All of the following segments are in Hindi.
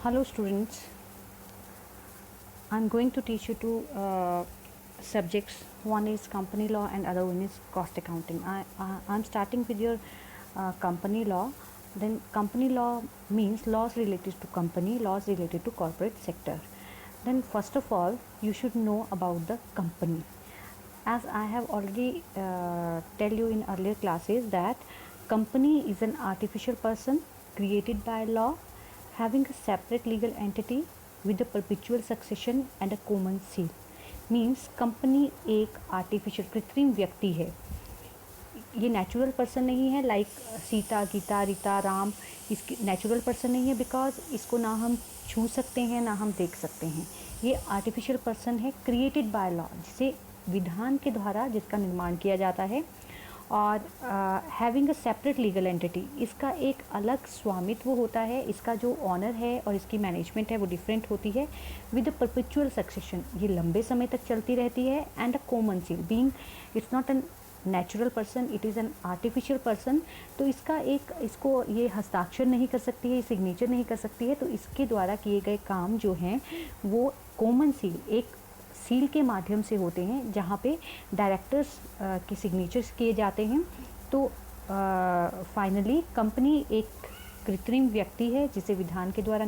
Hello students, I am going to teach you two subjects. One is company law and other one is cost accounting. I'm starting with your company law. Then company law means laws related to company, laws related to corporate sector. Then first of all, you should know about the company. As I have already tell you in earlier classes that company is an artificial person created by law having a separate legal entity with a perpetual succession and a common seal. Means company एक आर्टिफिशियल कृत्रिम व्यक्ति है, ये नेचुरल पर्सन नहीं है लाइक सीता गीता रीता राम। इसकी नेचुरल पर्सन नहीं है बिकॉज इसको ना हम छू सकते हैं ना हम देख सकते हैं। ये आर्टिफिशियल पर्सन है क्रिएटेड बाय लॉ, जिसे विधान के द्वारा जिसका निर्माण किया जाता है। और having a separate legal entity, इसका एक अलग स्वामित्व होता है, इसका जो ऑनर है और इसकी मैनेजमेंट है वो डिफरेंट होती है। विद अ परपेचुअल सक्सेशन, ये लंबे समय तक चलती रहती है। And a common seal being it's not an natural person, it is an artificial person. तो इसको ये हस्ताक्षर नहीं कर सकती है, सिग्नेचर नहीं कर सकती है। तो इसके द्वारा किए गए काम जो हैं वो कॉमन सील, एक सील के माध्यम से होते हैं जहाँ पे डायरेक्टर्स के सिग्नेचर्स किए जाते हैं। तो फाइनली कंपनी एक कृत्रिम व्यक्ति है जिसे विधान के द्वारा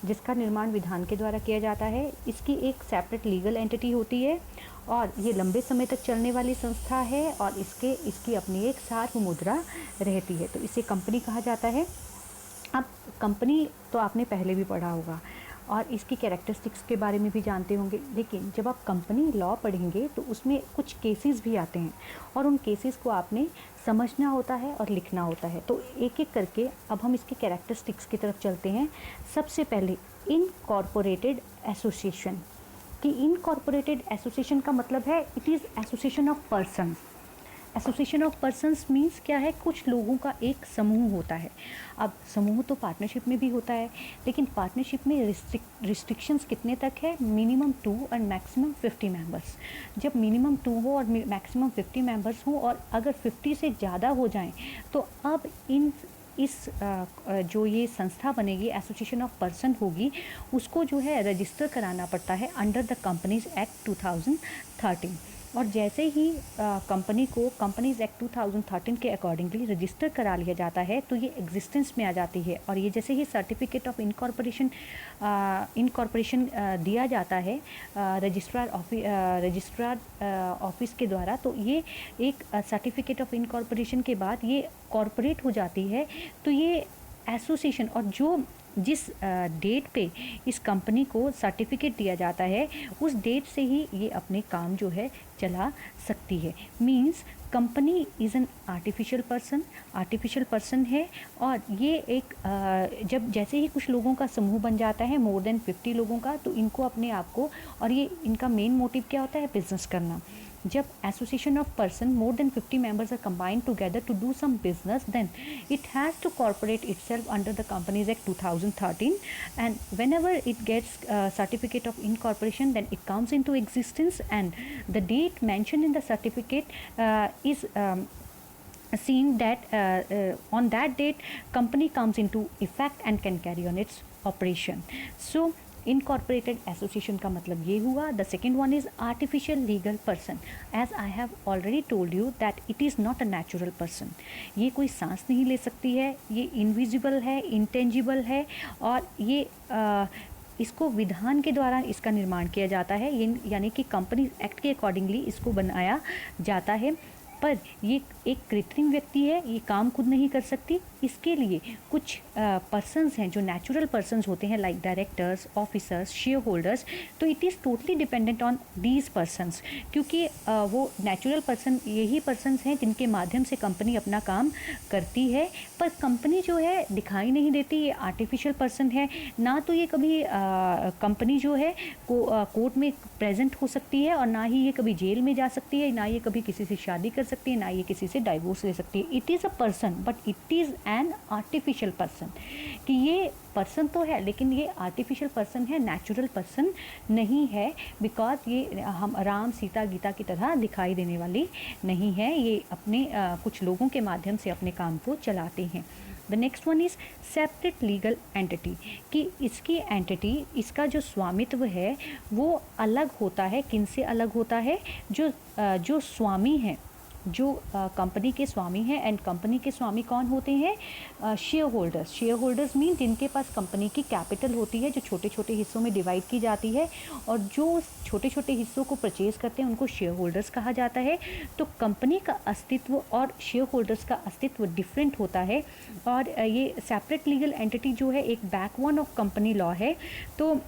जिसका निर्माण विधान के द्वारा किया जाता है। इसकी एक सेपरेट लीगल एंटिटी होती है और ये लंबे समय तक चलने वाली संस्था है और इसकी अपनी एक सार्वभौम मुद्रा रहती है, तो इसे कंपनी कहा जाता है। अब कंपनी तो आपने पहले भी पढ़ा होगा और इसकी कैरेक्टरिस्टिक्स के बारे में भी जानते होंगे, लेकिन जब आप कंपनी लॉ पढ़ेंगे तो उसमें कुछ केसेस भी आते हैं और उन केसेस को आपने समझना होता है और लिखना होता है। तो एक एक करके अब हम इसके कैरेक्टरिस्टिक्स की तरफ चलते हैं। सबसे पहले इनकॉर्पोरेटेड एसोसिएशन, कि इनकॉर्पोरेटेड एसोसिएशन का मतलब है it is association of person. Association of persons means क्या है, कुछ लोगों का एक समूह होता है। अब समूह तो पार्टनरशिप में भी होता है, लेकिन पार्टनरशिप में रिस्ट्रिक्शंस कितने तक है, मिनिमम 2 और मैक्सिमम 50 मेंबर्स। जब मिनिमम 2 हो और मैक्सिमम 50 मेंबर्स हो और अगर 50 से ज़्यादा हो जाएं तो अब जो ये संस्था बनेगी, एसोसिएशन ऑफ पर्सन होगी, उसको जो है रजिस्टर कराना पड़ता है अंडर द कंपनीज एक्ट 2013। और जैसे ही कंपनी को कंपनीज एक्ट 2013 के अकॉर्डिंगली रजिस्टर करा लिया जाता है तो ये एग्जिस्टेंस में आ जाती है। और ये जैसे ही सर्टिफिकेट ऑफ इनकॉर्पोरेशन दिया जाता है रजिस्ट्रार ऑफिस के द्वारा, तो ये एक सर्टिफिकेट ऑफ इनकॉर्पोरेशन के बाद ये कॉर्पोरेट हो जाती है। तो ये एसोसिएशन और जिस डेट पे इस कंपनी को सर्टिफिकेट दिया जाता है उस डेट से ही ये अपने काम जो है चला सकती है। Means company is an artificial person है। और ये एक जब जैसे ही कुछ लोगों का समूह बन जाता है, मोर देन 50 लोगों का, तो इनको अपने आप को, और ये इनका मेन मोटिव क्या होता है, बिजनेस करना। जब association of person more than 50 members are combined together to do some business, then it has to corporate itself under the companies act 2013 and whenever it gets certificate of incorporation then it comes into existence and the date mentioned in the certificate is seen that on that date company comes into effect and can carry on its operation. So incorporated association का मतलब ये हुआ। The second one is artificial legal person. As I have already told you that it is not a natural person. ये कोई सांस नहीं ले सकती है, ये invisible है, intangible है और ये इसको विधान के द्वारा इसका निर्माण किया जाता है, यानी कि कंपनी एक्ट के अकॉर्डिंगली इसको बनाया जाता है। पर ये एक कृत्रिम व्यक्ति है, ये काम खुद नहीं कर सकती। इसके लिए कुछ पर्सन्स हैं जो नेचुरल पर्सन्स होते हैं like directors, officers, shareholders. तो it is totally dependent on these persons, क्योंकि वो नेचुरल पर्सन यही पर्सन्स हैं जिनके माध्यम से कंपनी अपना काम करती है। पर कंपनी जो है दिखाई नहीं देती, ये आर्टिफिशियल पर्सन है। ना तो ये कभी कंपनी जो है कोर्ट में प्रेजेंट हो सकती है और ना ही ये कभी जेल में जा सकती है, ना ये कभी किसी से शादी कर सकती है, ना ये किसी से डाइवोर्स ले सकती है। It is a person but it is an artificial person, कि ये पर्सन तो है लेकिन ये आर्टिफिशियल पर्सन है, नेचुरल पर्सन नहीं है। बिकॉज ये हम राम सीता गीता की तरह दिखाई देने वाली नहीं है, ये अपने कुछ लोगों के माध्यम से अपने काम को चलाते हैं। The next one is separate legal entity, कि इसकी एंटिटी, इसका जो स्वामित्व है वो अलग होता है। किन से अलग होता है? जो स्वामी हैं, जो कंपनी के स्वामी हैं। एंड कंपनी के स्वामी कौन होते हैं? Share holders. Share holders mean जिनके पास कंपनी की कैपिटल होती है, जो छोटे छोटे हिस्सों में डिवाइड की जाती है, और जो छोटे छोटे हिस्सों को परचेज करते हैं उनको शेयर होल्डर्स कहा जाता है। तो कंपनी का अस्तित्व और शेयर होल्डर्स का अस्तित्व डिफरेंट होता है। और ये सेपरेट लीगल एंटिटी जो है एक बैकबोन ऑफ कंपनी लॉ है। तो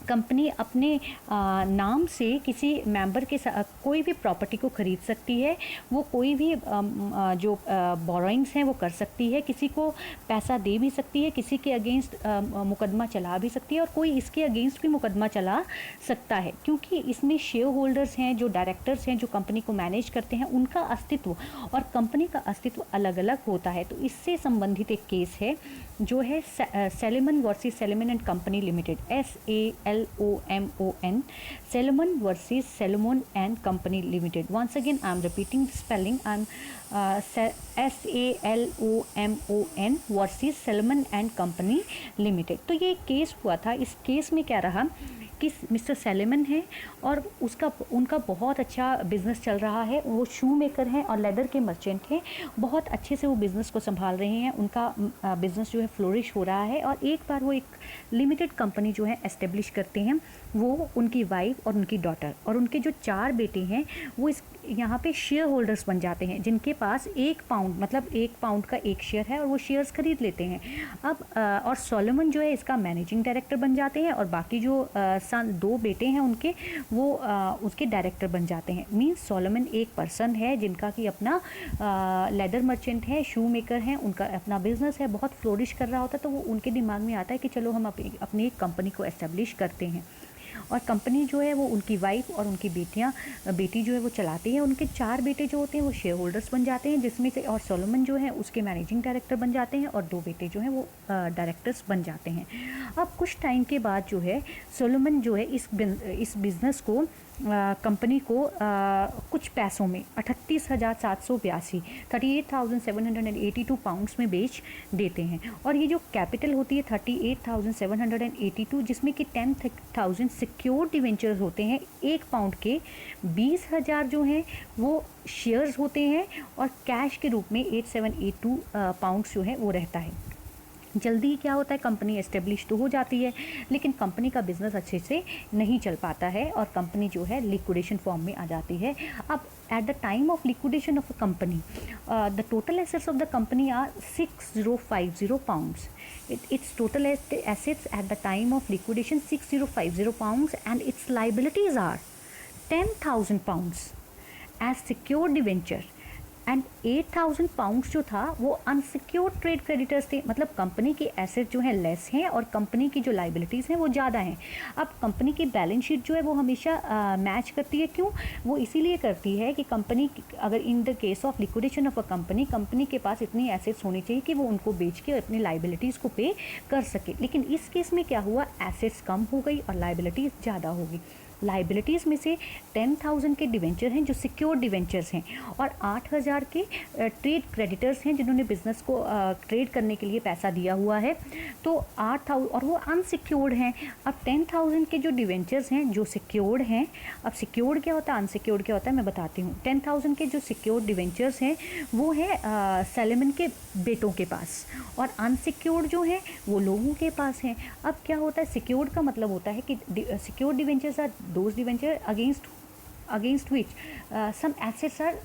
कंपनी अपने नाम से किसी मेंबर के साथ कोई भी प्रॉपर्टी को खरीद सकती है, वो कोई भी जो बोरोइंग्स हैं वो कर सकती है, किसी को पैसा दे भी सकती है, किसी के अगेंस्ट मुकदमा चला भी सकती है, और कोई इसके अगेंस्ट भी मुकदमा चला सकता है, क्योंकि इसमें शेयर होल्डर्स हैं, जो डायरेक्टर्स हैं, जो कंपनी को मैनेज करते हैं, उनका अस्तित्व और कंपनी का अस्तित्व अलग अलग होता है। तो इससे संबंधित एक केस है जो है salmon versus Salomon and company limited, SALOMON, Salomon versus Salomon and Company Limited. Once again, I am repeating the spelling. I am SALOMON versus Salomon and Company Limited. तो ये केस हुआ था। इस केस में क्या रहा कि मिस्टर सैलमन है और उनका बहुत अच्छा बिजनेस चल रहा है। वो शू मेकर हैं और लेदर के मर्चेंट हैं। बहुत अच्छे से वो बिज़नेस को संभाल रहे हैं। उनका बिज़नेस जो है फ्लोरिश हो रहा है। और एक बार वो एक लिमिटेड कंपनी जो है एस्टेब्लिश करते हैं, वो उनकी वाइफ और उनकी डॉटर और उनके जो 4 बेटे हैं वो यहाँ पे शेयर होल्डर्स बन जाते हैं, जिनके पास 1 पाउंड मतलब 1 पाउंड का एक शेयर है और वो शेयर्स खरीद लेते हैं। अब और सोलोमन जो है इसका मैनेजिंग डायरेक्टर बन जाते हैं, और बाकी जो 2 बेटे हैं उनके, वो उसके डायरेक्टर बन जाते हैं। मीन्स सोलोमन एक पर्सन है जिनका कि अपना लेदर मर्चेंट है, शू मेकर हैं, उनका अपना बिजनेस है, बहुत फ्लोरिश कर रहा होता है। तो वो उनके दिमाग में आता है कि चलो हम अपनी एक कंपनी को एस्टेब्लिश करते हैं। और कंपनी जो है वो उनकी वाइफ और उनकी बेटी जो है वो चलाती है। उनके 4 बेटे जो होते हैं वो शेयर होल्डर्स बन जाते हैं, जिसमें से और सोलोमन जो है उसके मैनेजिंग डायरेक्टर बन जाते हैं, और 2 बेटे जो हैं वो डायरेक्टर्स बन जाते हैं। अब कुछ टाइम के बाद जो है सोलोमन जो है इस बिज़नेस को कंपनी को कुछ पैसों में 38,782 38,782 पाउंड्स में बेच देते हैं। और ये जो कैपिटल होती है 38,782, जिसमें कि 10,000 सिक्योर डिवेंचर्स होते हैं। 1 पाउंड के 20,000 जो हैं वो शेयर्स होते हैं, और कैश के रूप में 8782 पाउंड्स जो है वो रहता है। जल्दी क्या होता है, कंपनी एस्टेब्लिश तो हो जाती है, लेकिन कंपनी का बिजनेस अच्छे से नहीं चल पाता है और कंपनी जो है लिक्विडेशन फॉर्म में आ जाती है। अब at the time of liquidation of a company, the total assets of the company are 6050 pounds. Its total assets at the time of liquidation 6050 pounds, and its liabilities are 10,000 pounds as secured debenture, and 8,000 pounds जो था वो अनसिक्योर्ड ट्रेड क्रेडिटर्स थे। मतलब कंपनी की एसेट जो है लेस हैं और कंपनी की जो लाइबिलिटीज़ हैं वो ज़्यादा हैं। अब कंपनी की बैलेंस शीट जो है वो हमेशा मैच करती है। क्यों? वो इसीलिए करती है कि कंपनी अगर in the case of liquidation of a company के पास इतनी एसेट्स होनी चाहिए कि वो उनको बेच के अपनी लाइबिलिटीज़ को पे कर सके। लेकिन इस केस में क्या हुआ, एसेट्स कम हो गई और लाइबिलिटीज़ ज़्यादा होगी। लाइबिलिटीज़ में से 10,000 के डिवेंचर हैं जो सिक्योर डिवेंचर्स हैं, और 8,000 के ट्रेड क्रेडिटर्स हैं जिन्होंने बिज़नेस को ट्रेड करने के लिए पैसा दिया हुआ है। तो 8,000 और वो अनसिक्योर्ड हैं। अब 10,000 के जो डिवेंचर्स हैं जो सिक्योर्ड हैं, अब सिक्योर्ड क्या होता है, अनसिक्योर्ड क्या होता है, मैं बताती हूँ। 10,000 के जो सिक्योर्ड डिवेंचर्स हैं वो है सैलमन के बेटों के पास, और अनसिक्योर्ड जो हैं वो लोगों के पास हैं। अब क्या होता है, सिक्योर्ड का मतलब होता है कि secured debentures are those debenture against which some assets are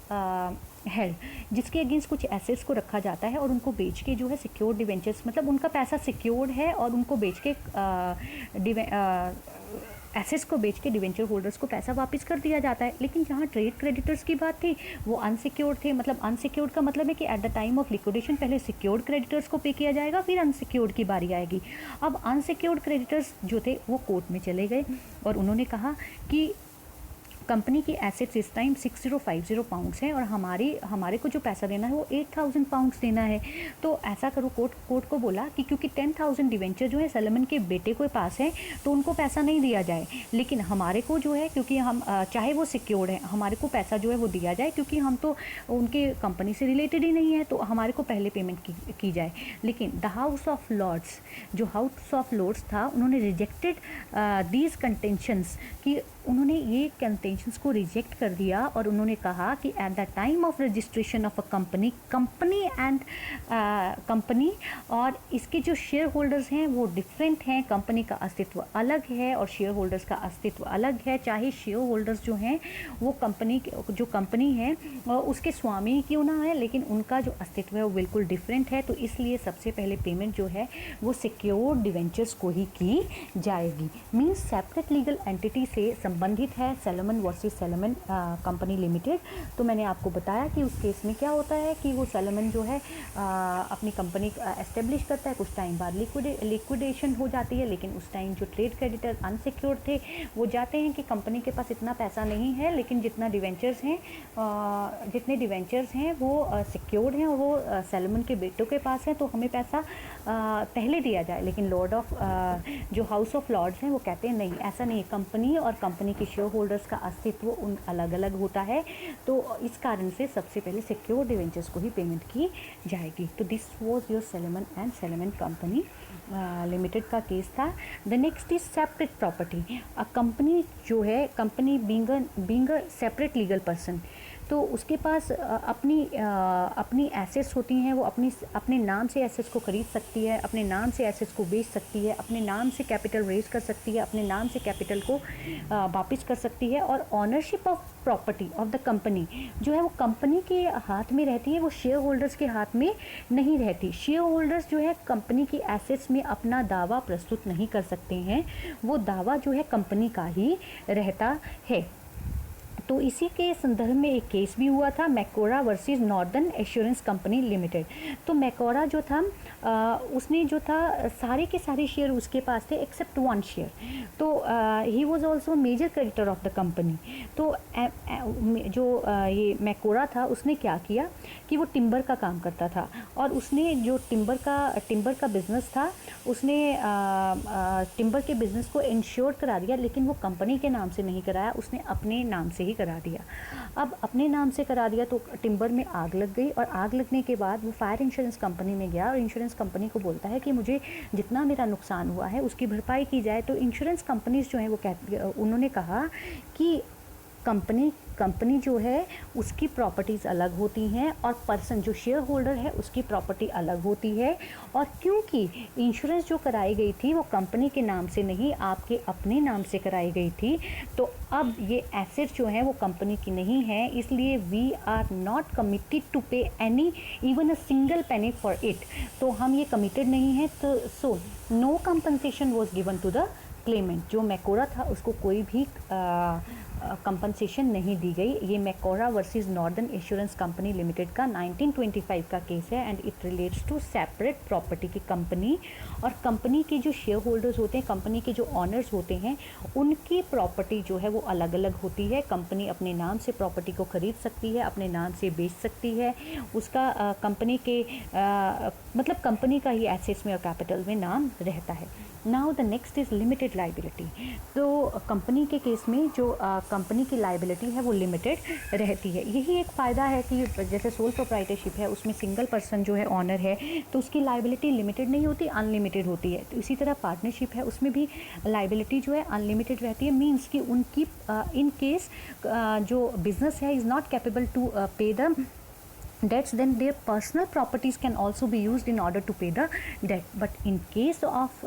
held, जिसके अगेंस्ट कुछ एसेट्स को रखा जाता है और उनको बेच के जो है सिक्योर्ड डिवेंचर्स, मतलब उनका पैसा सिक्योर्ड है और उनको बेच के एसेट्स को बेच के डिवेंचर होल्डर्स को पैसा वापस कर दिया जाता है। लेकिन जहाँ ट्रेड क्रेडिटर्स की बात थी वो अनसिक्योर्ड थे। मतलब अनसिक्योर्ड का मतलब है कि eight the time of liquidation पहले सिक्योर्ड क्रेडिटर्स को पे किया जाएगा, फिर अनसिक्योर्ड की बारी आएगी। अब अनसिक्योर्ड क्रेडिटर्स जो थे वो कोर्ट में चले गए और उन्होंने कहा कि कंपनी की एसेट्स इस टाइम 6050 पाउंड्स हैं और हमारे को जो पैसा देना है वो 8000 पाउंड्स देना है। तो ऐसा करो, कोर्ट को बोला कि क्योंकि 10,000 डिवेंचर जो है सैलमन के बेटे के पास है तो उनको पैसा नहीं दिया जाए, लेकिन हमारे को जो है, क्योंकि हम चाहे वो सिक्योर्ड है, हमारे को पैसा जो है वो दिया जाए, क्योंकि हम तो उनके कंपनी से रिलेटेड ही नहीं है, तो हमारे को पहले पेमेंट की जाए। लेकिन द हाउस ऑफ लॉर्ड्स, जो हाउस ऑफ लॉर्ड्स था, उन्होंने रिजेक्टेड दीज कंटेंशंस, कि उन्होंने ये कंटेंशंस को रिजेक्ट कर दिया और उन्होंने कहा कि eight the time of registration of a company and company, और इसके जो शेयर होल्डर्स हैं वो डिफरेंट हैं, कंपनी का अस्तित्व अलग है और शेयर होल्डर्स का अस्तित्व अलग है। चाहे शेयर होल्डर्स जो हैं वो कंपनी है उसके स्वामी क्यों ना है, लेकिन उनका जो अस्तित्व है वो बिल्कुल डिफरेंट है। तो इसलिए सबसे पहले पेमेंट जो है वो सिक्योर्ड डिवेंचर्स को ही की जाएगी। मीन्स सेपरेट लीगल एंटिटी से संबंधित है salmon versus salmon company limited. तो मैंने आपको बताया कि उस केस में क्या होता है कि वो सैलमन जो है अपनी कंपनी एस्टेब्लिश करता है, कुछ टाइम बाद लिक्विडेशन हो जाती है, लेकिन उस टाइम जो ट्रेड क्रेडिटर अनसिक्योर्ड थे वो जाते हैं कि कंपनी के पास इतना पैसा नहीं है, लेकिन जितने डिवेंचर्स हैं वो सिक्योर्ड हैं और वो सैलमन के बेटों के पास है, तो हमें पैसा पहले दिया जाए। लेकिन जो हाउस ऑफ लॉर्ड्स हैं वो कहते हैं नहीं, ऐसा नहीं, कंपनी और कंपनी के शेयर होल्डर्स का अस्तित्व उन अलग अलग होता है, तो इस कारण से सबसे पहले सिक्योर्ड डिवेंचर्स को ही पेमेंट की जाएगी। तो this was your salmon and salmon company limited का केस था। The next is separate property. A company जो है, company being a separate legal person, तो उसके पास अपनी एसेट्स होती हैं, वो अपने नाम से एसेट्स को खरीद सकती है, अपने नाम से एसेट्स को बेच सकती है, अपने नाम से कैपिटल रेज कर सकती है, अपने नाम से कैपिटल को वापस कर सकती है, और ownership of property of the company जो है वो कंपनी के हाथ में रहती है, वो शेयर होल्डर्स के हाथ में नहीं रहती। शेयर होल्डर्स जो है कंपनी की एसेट्स में अपना दावा प्रस्तुत नहीं कर सकते हैं, वो दावा जो है कंपनी का ही रहता है। तो इसी के संदर्भ में एक केस भी हुआ था, Macaura versus northern assurance company limited. तो मैकोरा जो था उसने जो था सारे के सारे शेयर उसके पास थे एक्सेप्ट वन शेयर, तो he was also major creditor of the company. तो ये मैकोरा था, उसने क्या किया कि वो टिम्बर का काम करता था, और उसने जो टिम्बर का बिजनेस था, उसने टिम्बर के बिजनेस को इंश्योर करा दिया, लेकिन वो कंपनी के नाम से नहीं कराया, उसने अपने नाम से ही करा दिया। अब अपने नाम से करा दिया तो टिम्बर में आग लग गई, और आग लगने के बाद वो फायर इंश्योरेंस कंपनी में गया और इंश्योरेंस कंपनी को बोलता है कि मुझे जितना मेरा नुकसान हुआ है उसकी भरपाई की जाए। तो इंश्योरेंस कंपनीज जो हैं वो उन्होंने कहा कि कंपनी जो है उसकी प्रॉपर्टीज़ अलग होती हैं और पर्सन जो शेयर होल्डर है उसकी प्रॉपर्टी अलग होती है, और क्योंकि इंश्योरेंस जो कराई गई थी वो कंपनी के नाम से नहीं आपके अपने नाम से कराई गई थी, तो अब ये एसेट जो है वो कंपनी की नहीं है, इसलिए we are not committed to pay any even a single penny for it. तो हम ये कमिटेड नहीं है, तो so no compensation was given to the claimant. जो मैकोरा था उसको कोई भी कंपनसेशन नहीं दी गई। ये Macaura versus northern assurance company limited का 1925 का केस है, and it relates to separate property की कंपनी, और कंपनी के जो शेयर होल्डर्स होते हैं, कंपनी के जो ऑनर्स होते हैं, उनकी प्रॉपर्टी जो है वो अलग अलग होती है। कंपनी अपने नाम से प्रॉपर्टी को खरीद सकती है, अपने नाम से बेच सकती है, उसका कंपनी के मतलब कंपनी का ही एसेट्स में और कैपिटल में नाम रहता है। Now the next is limited liability. तो कंपनी के केस में जो कंपनी की लाइबिलिटी है वो लिमिटेड रहती है। यही एक फ़ायदा है कि जैसे सोल प्रोप्राइटरशिप है उसमें सिंगल पर्सन जो है ऑनर है तो उसकी लाइबिलिटी लिमिटेड नहीं होती, अनलिमिटेड होती है। तो इसी तरह पार्टनरशिप है उसमें भी लाइबिलिटी जो है अनलिमिटेड रहती है। मीन्स कि उनकी इन केस जो बिजनेस है इज़ नॉट कैपेबल टू पे the debts, then their personal properties can also be used in order to pay the debt. But in case of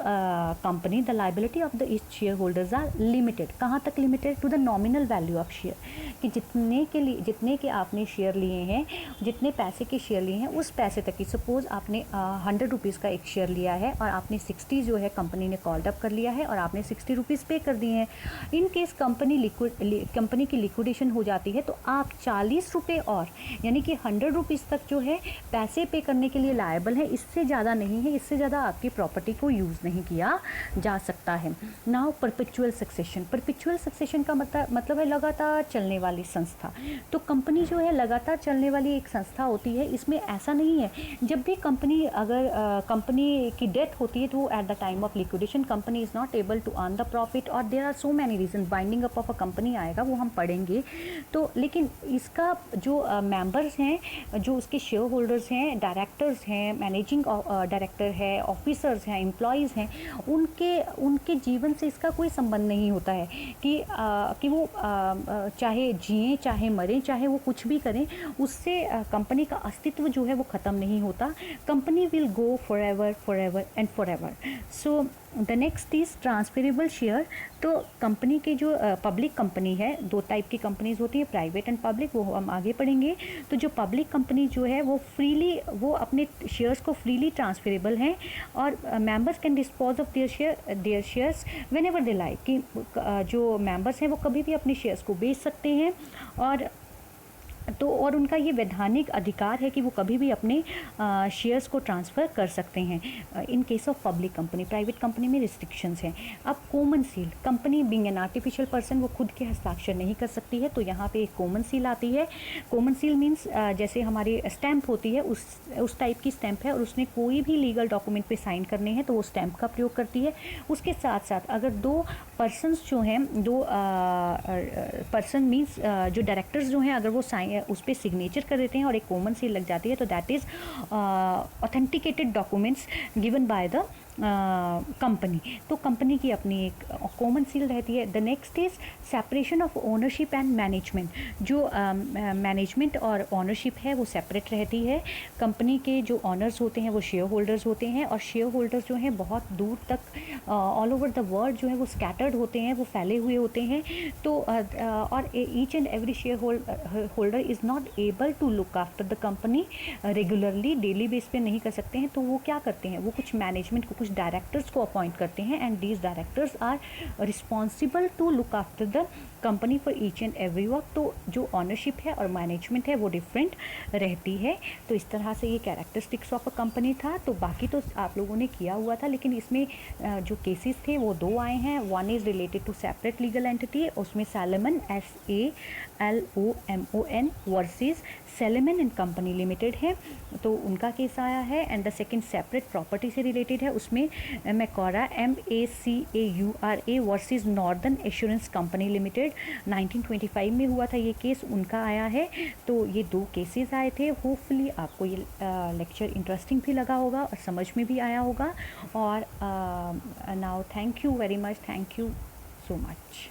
company, the liability of the each shareholders are limited. कहाँ तक limited? To the nominal value of share, कि जितने के आपने शेयर लिए हैं, जितने पैसे के शेयर लिए हैं उस पैसे तक की। सपोज आपने 100 रुपीज़ का एक शेयर लिया है और आपने 60 जो है कंपनी ने कॉल्ड अप कर लिया है और आपने 60 रुपीज़ पे कर दिए हैं। इन केस कंपनी की लिक्विडेशन हो जाती है तो आप 40 रुपये और यानी कि 100 रुपीज़ तक जो है पैसे पे करने के लिए लायबल है, इससे ज़्यादा नहीं है, इससे ज़्यादा आपकी प्रॉपर्टी को यूज़ नहीं किया जा सकता है। Now perpetual succession, perpetual succession का मतलब है लगातार चलने वाली संस्था। तो कंपनी जो है लगातार चलने वाली एक संस्था होती है। इसमें ऐसा नहीं है जब भी कंपनी अगर कंपनी की डेथ होती है तो at the time of liquidation company is not able to earn the profit, और there are so many reason. Binding up of a company आएगा, वो हम पढ़ेंगे। तो लेकिन इसका जो मेंबर्स हैं, जो उसके शेयर होल्डर्स हैं, डायरेक्टर्स हैं, मैनेजिंग डायरेक्टर है, ऑफिसर्स हैं, एम्प्लॉयज़ हैं, उनके जीवन से इसका कोई संबंध नहीं होता है कि वो चाहे जिएं चाहे मरें चाहे वो कुछ भी करें, उससे कंपनी का अस्तित्व जो है वो ख़त्म नहीं होता। Company will go for ever and for ever. So the next is transferable share. तो कंपनी के जो पब्लिक कंपनी है, दो टाइप की कंपनीज होती है, प्राइवेट एंड पब्लिक, वो हम आगे पढ़ेंगे। तो जो पब्लिक कंपनी जो है वो फ्रीली, वो अपने शेयर्स को फ्रीली ट्रांसफरेबल हैं, और members can dispose of their shares when ever they like, कि जो मेंबर्स हैं वो कभी भी अपने शेयर्स को बेच सकते हैं, और उनका ये वैधानिक अधिकार है कि वो कभी भी अपने शेयर्स को ट्रांसफ़र कर सकते हैं। In case of public company, private company में रिस्ट्रिक्शंस हैं। अब common seal, company being an artificial person वो खुद के हस्ताक्षर नहीं कर सकती है, तो यहाँ पे एक कॉमन सील आती है। कॉमन सील मीन्स जैसे हमारी स्टैंप होती है, उस टाइप की स्टैंप है, और उसने कोई भी लीगल डॉक्यूमेंट पे साइन करने हैं तो वो स्टैंप का प्रयोग करती है। उसके साथ साथ अगर दो पर्सनस जो हैं, दो पर्सन मीन्स जो डायरेक्टर्स जो हैं, अगर वो उस पर सिग्नेचर कर देते हैं और एक कॉमन सील लग जाती है, तो that is authenticated documents given by the company. तो कंपनी की अपनी एक कॉमन सील रहती है। The next is separation of ownership and management. जो मैनेजमेंट और ओनरशिप है वो सेपरेट रहती है। कंपनी के जो ऑनर्स होते हैं वो शेयर होल्डर्स होते हैं, और शेयर होल्डर्स जो हैं बहुत दूर तक ऑल ओवर द वर्ल्ड जो है वो स्कैटर्ड होते हैं, वो फैले हुए होते हैं। तो और each and every share holder is not able to look after the company regularly, daily base पे नहीं कर सकते हैं। तो वो क्या करते हैं, वो कुछ मैनेजमेंट को, कुछ डायरेक्टर्स को अपॉइंट करते हैं, and these directors are responsible to look after the company for each and every work. तो जो ऑनरशिप है और मैनेजमेंट है वो डिफरेंट रहती है। तो इस तरह से ये कैरेक्टरिस्टिक्स ऑफ अ कंपनी था। तो बाकी तो आप लोगों ने किया हुआ था, लेकिन इसमें जो केसेस थे वो दो आए हैं। One is related to separate legal entity, उसमें Salomon SALOMON versus Salomon and company limited है, तो उनका केस आया है। And the second separate property से रिलेटेड है, उसमें Macaura MACAURA versus northern assurance company limited 1925 में हुआ था ये केस, उनका आया है। तो ये दो केसेस आए थे। होपफुली आपको ये लेक्चर इंटरेस्टिंग भी लगा होगा और समझ में भी आया होगा। और now thank you very much, thank you so much.